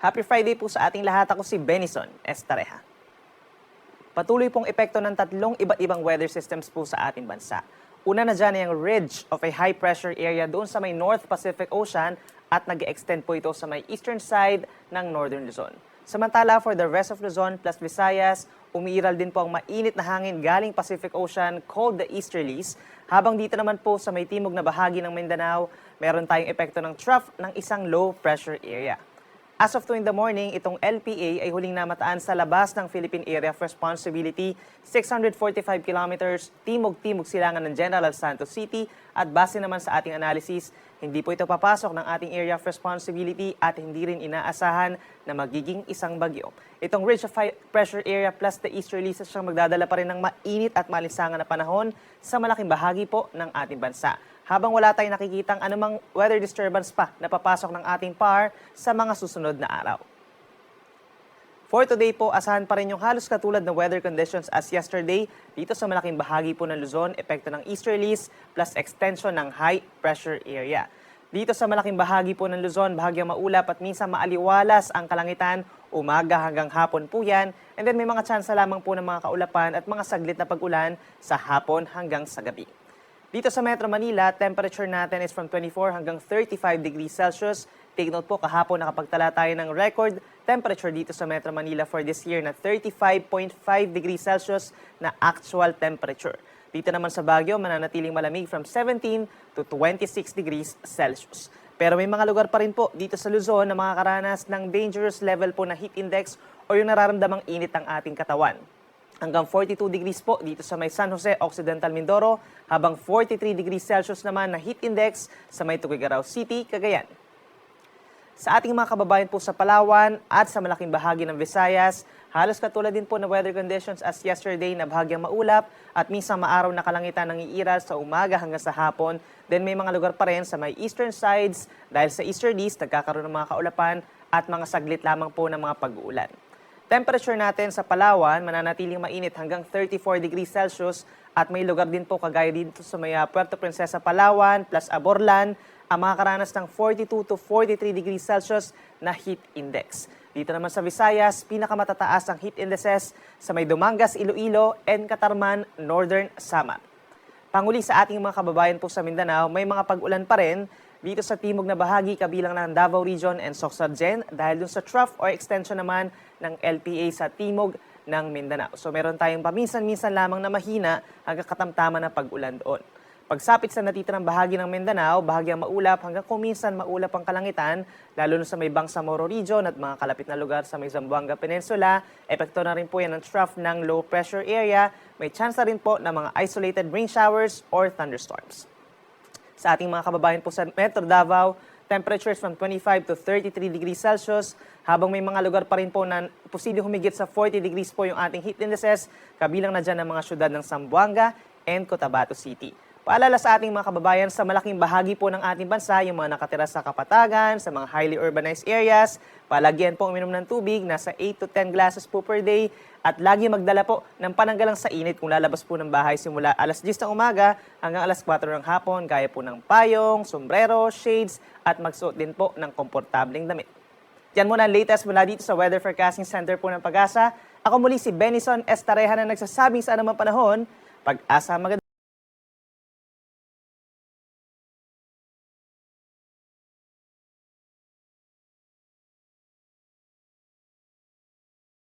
Happy Friday po sa ating lahat. Ako si Benison Estareja. Patuloy pong epekto ng tatlong iba't ibang weather systems po sa ating bansa. Una na dyan ay ang ridge of a high pressure area doon sa may North Pacific Ocean at nag-extend po ito sa may eastern side ng Northern Luzon. Samantala, for the rest of Luzon plus Visayas, umiiral din po ang mainit na hangin galing Pacific Ocean called the easterlies. Habang dito naman po sa may timog na bahagi ng Mindanao, meron tayong epekto ng trough ng isang low pressure area. As of 2 in the morning, itong LPA ay huling namataan sa labas ng Philippine Area of Responsibility, 645 kilometers, timog-timog silangan ng General Santos City at base naman sa ating analysis, hindi po ito papasok ng ating Area of Responsibility at hindi rin inaasahan na magiging isang bagyo. Itong ridge of high pressure area plus the easterlies siyang magdadala pa rin ng mainit at malinsangan na panahon sa malaking bahagi po ng ating bansa. Habang wala tayong nakikitang anumang weather disturbance pa na papasok ng ating PAR sa mga susunod na araw. For today po, asahan pa rin yung halos katulad ng weather conditions as yesterday dito sa malaking bahagi po ng Luzon, epekto ng easterlies plus extension ng high pressure area. Dito sa malaking bahagi po ng Luzon, bahagyang maulap at minsan maaliwalas ang kalangitan, umaga hanggang hapon po yan. And then may mga tsansa lamang po ng mga kaulapan at mga saglit na pag-ulan sa hapon hanggang sa gabi. Dito sa Metro Manila, temperature natin is from 24 hanggang 35 degrees Celsius. Take note po, kahapon nakapagtala tayo ng record temperature dito sa Metro Manila for this year na 35.5 degrees Celsius na actual temperature. Dito naman sa Baguio, mananatiling malamig from 17 to 26 degrees Celsius. Pero may mga lugar pa rin po dito sa Luzon na makakaranas ng dangerous level po na heat index o yung nararamdamang init ng ating katawan. Hanggang 42 degrees po dito sa may San Jose, Occidental Mindoro, habang 43 degrees Celsius naman na heat index sa may Tuguegarao City, Cagayan. Sa ating mga kababayan po sa Palawan at sa malaking bahagi ng Visayas, halos katulad din po ng weather conditions as yesterday na bahagyang maulap at minsan maaraw na kalangitan ng iiral sa umaga hanggang sa hapon. Then may mga lugar pa rin sa may eastern sides dahil sa easterlies nagkakaroon ng mga kaulapan at mga saglit lamang po ng mga pag-uulan. Temperature natin sa Palawan, mananatiling mainit hanggang 34 degrees Celsius at may lugar din po kagaya dito sa may Puerto Princesa, Palawan plus Aborlan ang makakaranas ng 42 to 43 degrees Celsius na heat index. Dito naman sa Visayas, pinakamatataas ang heat indices sa may Dumangas, Iloilo, and Catarman, Northern Samar. Panguli sa ating mga kababayan po sa Mindanao, may mga pag-ulan pa rin dito sa timog na bahagi kabilang ng Davao Region and Sorsogon dahil dun sa trough or extension naman ng LPA sa timog ng Mindanao. So meron tayong paminsan-minsan lamang na mahina hanggang katamtaman na pag-ulan doon. Pagsapit sa natitirang bahagi ng Mindanao, bahagyang maulap hanggang kuminsan maulap ang kalangitan, lalo na sa may Bangsamoro Region at mga kalapit na lugar sa may Zamboanga Peninsula. Epekto na rin po yan ng trough ng low pressure area. May chance na rin po ng mga isolated rain showers or thunderstorms. Sa ating mga kababayan po sa Metro Davao, temperatures from 25 to 33 degrees Celsius, habang may mga lugar pa rin po na posibleng humigit sa 40 degrees po yung ating heat indices, kabilang na dyan ang mga syudad ng Zamboanga and Cotabato City. Paalala sa ating mga kababayan, sa malaking bahagi po ng ating bansa, yung mga nakatira sa Kapatagan, sa mga highly urbanized areas, palagyan po uminom ng tubig, nasa 8 to 10 glasses po per day, at lagi magdala po ng pananggalang sa init kung lalabas po ng bahay simula alas 10 ng umaga hanggang alas 4 ng hapon, gaya po ng payong, sombrero, shades, at magsuot din po ng komportableng damit. Yan muna ang latest mula dito sa Weather Forecasting Center po ng Pag-asa. Ako muli si Benison Estareja na nagsasabing sa anumang panahon, pag-asa maganda.